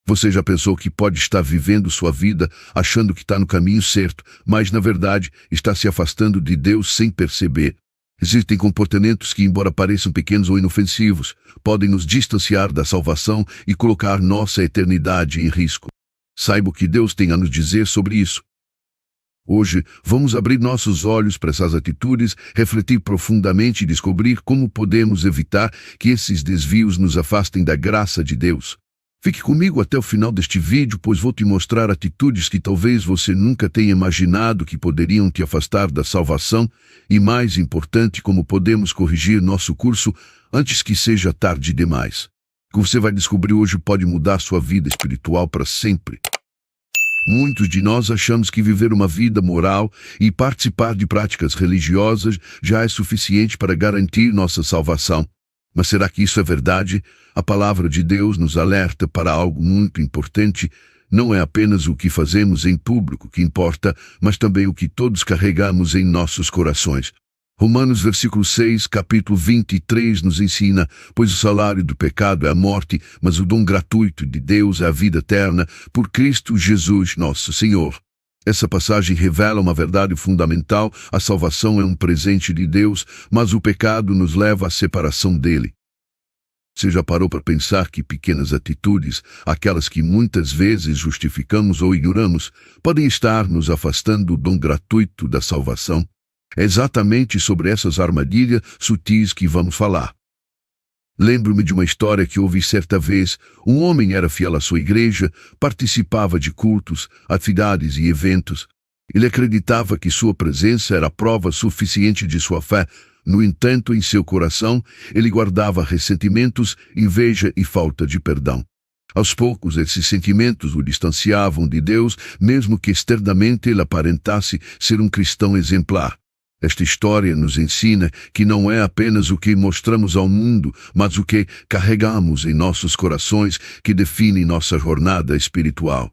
Você já pensou que pode estar vivendo sua vida achando que está no caminho certo, mas na verdade está se afastando de Deus sem perceber? Existem comportamentos que, embora pareçam pequenos ou inofensivos, podem nos distanciar da salvação e colocar nossa eternidade em risco. Saiba o que Deus tem a nos dizer sobre isso. Hoje, vamos abrir nossos olhos para essas atitudes, refletir profundamente e descobrir como podemos evitar que esses desvios nos afastem da graça de Deus. Fique comigo até o final deste vídeo, pois vou te mostrar atitudes que talvez você nunca tenha imaginado que poderiam te afastar da salvação e, mais importante, como podemos corrigir nosso curso antes que seja tarde demais. O que você vai descobrir hoje pode mudar sua vida espiritual para sempre. Muitos de nós achamos que viver uma vida moral e participar de práticas religiosas já é suficiente para garantir nossa salvação. Mas será que isso é verdade? A palavra de Deus nos alerta para algo muito importante. Não é apenas o que fazemos em público que importa, mas também o que todos carregamos em nossos corações. Romanos versículo 6, capítulo 23 nos ensina: pois o salário do pecado é a morte, mas o dom gratuito de Deus é a vida eterna, por Cristo Jesus nosso Senhor. Essa passagem revela uma verdade fundamental: a salvação é um presente de Deus, mas o pecado nos leva à separação dele. Você já parou para pensar que pequenas atitudes, aquelas que muitas vezes justificamos ou ignoramos, podem estar nos afastando do dom gratuito da salvação? É exatamente sobre essas armadilhas sutis que vamos falar. Lembro-me de uma história que ouvi certa vez. Um homem era fiel à sua igreja, participava de cultos, atividades e eventos. Ele acreditava que sua presença era prova suficiente de sua fé. No entanto, em seu coração, ele guardava ressentimentos, inveja e falta de perdão. Aos poucos, esses sentimentos o distanciavam de Deus, mesmo que externamente ele aparentasse ser um cristão exemplar. Esta história nos ensina que não é apenas o que mostramos ao mundo, mas o que carregamos em nossos corações que define nossa jornada espiritual.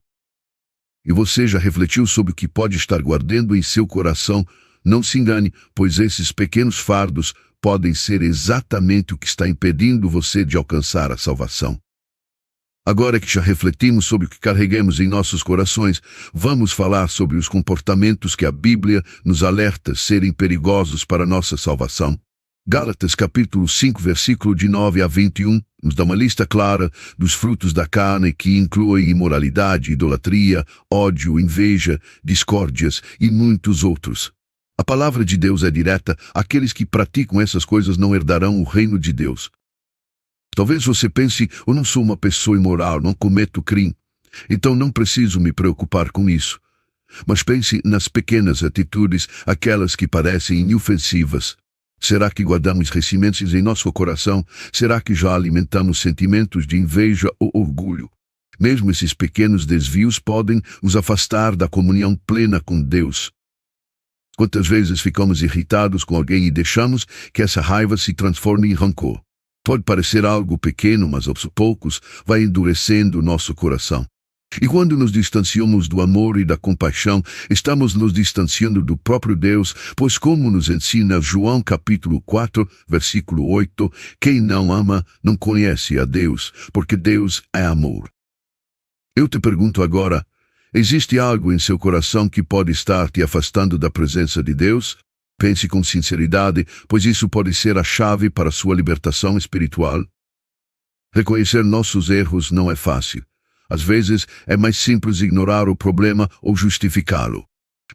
E você já refletiu sobre o que pode estar guardando em seu coração? Não se engane, pois esses pequenos fardos podem ser exatamente o que está impedindo você de alcançar a salvação. Agora que já refletimos sobre o que carregamos em nossos corações, vamos falar sobre os comportamentos que a Bíblia nos alerta serem perigosos para nossa salvação. Gálatas capítulo 5, versículo de 9 a 21, nos dá uma lista clara dos frutos da carne que incluem imoralidade, idolatria, ódio, inveja, discórdias e muitos outros. A palavra de Deus é direta: aqueles que praticam essas coisas não herdarão o reino de Deus. Talvez você pense: eu não sou uma pessoa imoral, não cometo crime, então não preciso me preocupar com isso. Mas pense nas pequenas atitudes, aquelas que parecem inofensivas. Será que guardamos ressentimentos em nosso coração? Será que já alimentamos sentimentos de inveja ou orgulho? Mesmo esses pequenos desvios podem nos afastar da comunhão plena com Deus. Quantas vezes ficamos irritados com alguém e deixamos que essa raiva se transforme em rancor? Pode parecer algo pequeno, mas aos poucos vai endurecendo nosso coração. E quando nos distanciamos do amor e da compaixão, estamos nos distanciando do próprio Deus, pois como nos ensina João capítulo 4, versículo 8, quem não ama não conhece a Deus, porque Deus é amor. Eu te pergunto agora: existe algo em seu coração que pode estar te afastando da presença de Deus? Pense com sinceridade, pois isso pode ser a chave para sua libertação espiritual. Reconhecer nossos erros não é fácil. Às vezes é mais simples ignorar o problema ou justificá-lo.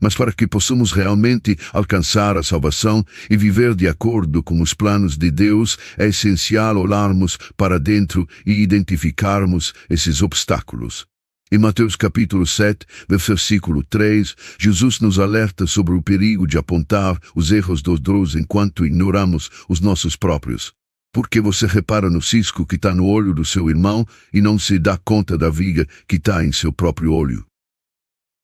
Mas para que possamos realmente alcançar a salvação e viver de acordo com os planos de Deus, é essencial olharmos para dentro e identificarmos esses obstáculos. Em Mateus capítulo 7, versículo 3, Jesus nos alerta sobre o perigo de apontar os erros dos outros enquanto ignoramos os nossos próprios. Porque você repara no cisco que está no olho do seu irmão e não se dá conta da viga que está em seu próprio olho.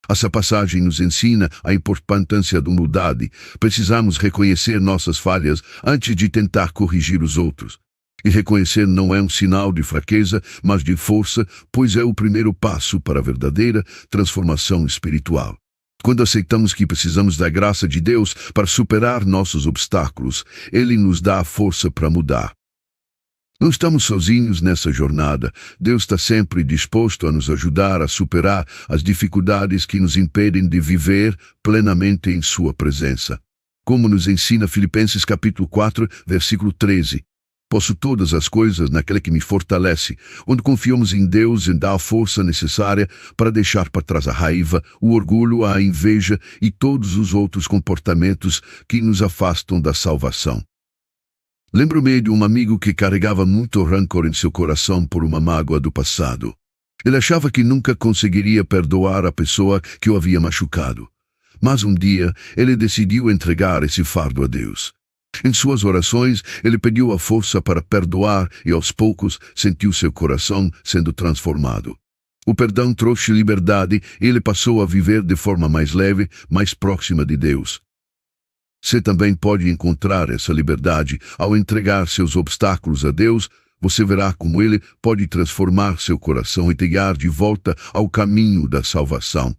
Essa passagem nos ensina a importância da humildade. Precisamos reconhecer nossas falhas antes de tentar corrigir os outros. E reconhecer não é um sinal de fraqueza, mas de força, pois é o primeiro passo para a verdadeira transformação espiritual. Quando aceitamos que precisamos da graça de Deus para superar nossos obstáculos, Ele nos dá a força para mudar. Não estamos sozinhos nessa jornada. Deus está sempre disposto a nos ajudar a superar as dificuldades que nos impedem de viver plenamente em sua presença. Como nos ensina Filipenses capítulo 4, versículo 13. Posso todas as coisas naquele que me fortalece, onde confiamos em Deus e dá a força necessária para deixar para trás a raiva, o orgulho, a inveja e todos os outros comportamentos que nos afastam da salvação. Lembro-me de um amigo que carregava muito rancor em seu coração por uma mágoa do passado. Ele achava que nunca conseguiria perdoar a pessoa que o havia machucado. Mas um dia, ele decidiu entregar esse fardo a Deus. Em suas orações, ele pediu a força para perdoar e, aos poucos, sentiu seu coração sendo transformado. O perdão trouxe liberdade e ele passou a viver de forma mais leve, mais próxima de Deus. Você também pode encontrar essa liberdade ao entregar seus obstáculos a Deus. Você verá como Ele pode transformar seu coração e te guiar de volta ao caminho da salvação.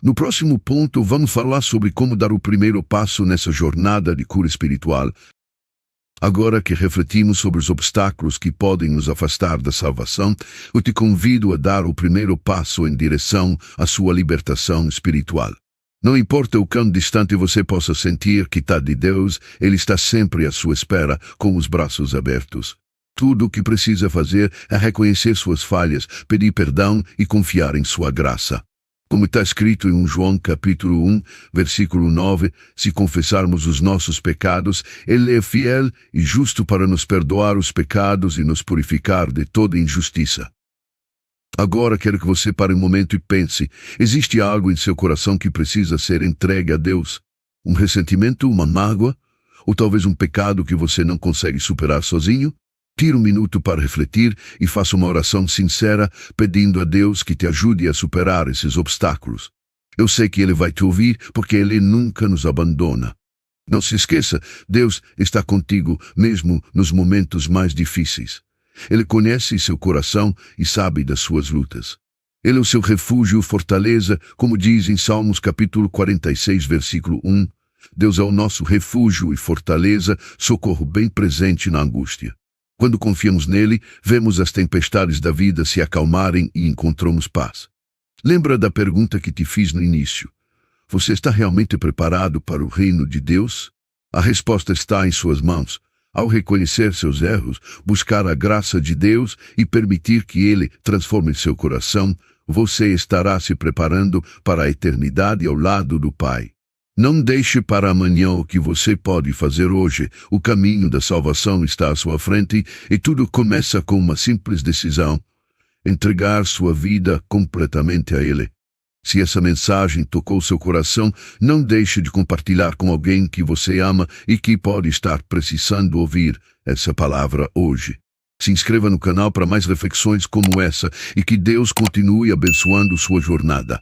No próximo ponto, vamos falar sobre como dar o primeiro passo nessa jornada de cura espiritual. Agora que refletimos sobre os obstáculos que podem nos afastar da salvação, eu te convido a dar o primeiro passo em direção à sua libertação espiritual. Não importa o quão distante você possa sentir que está de Deus, Ele está sempre à sua espera, com os braços abertos. Tudo o que precisa fazer é reconhecer suas falhas, pedir perdão e confiar em sua graça. Como está escrito em João capítulo 1, versículo 9, se confessarmos os nossos pecados, Ele é fiel e justo para nos perdoar os pecados e nos purificar de toda injustiça. Agora quero que você pare um momento e pense, existe algo em seu coração que precisa ser entregue a Deus? Um ressentimento, uma mágoa? Ou talvez um pecado que você não consegue superar sozinho? Tire um minuto para refletir e faça uma oração sincera, pedindo a Deus que te ajude a superar esses obstáculos. Eu sei que Ele vai te ouvir, porque Ele nunca nos abandona. Não se esqueça, Deus está contigo, mesmo nos momentos mais difíceis. Ele conhece seu coração e sabe das suas lutas. Ele é o seu refúgio e fortaleza, como diz em Salmos capítulo 46, versículo 1. Deus é o nosso refúgio e fortaleza, socorro bem presente na angústia. Quando confiamos nele, vemos as tempestades da vida se acalmarem e encontramos paz. Lembra da pergunta que te fiz no início? Você está realmente preparado para o reino de Deus? A resposta está em suas mãos. Ao reconhecer seus erros, buscar a graça de Deus e permitir que Ele transforme seu coração, você estará se preparando para a eternidade ao lado do Pai. Não deixe para amanhã o que você pode fazer hoje. O caminho da salvação está à sua frente e tudo começa com uma simples decisão: entregar sua vida completamente a Ele. Se essa mensagem tocou seu coração, não deixe de compartilhar com alguém que você ama e que pode estar precisando ouvir essa palavra hoje. Se inscreva no canal para mais reflexões como essa e que Deus continue abençoando sua jornada.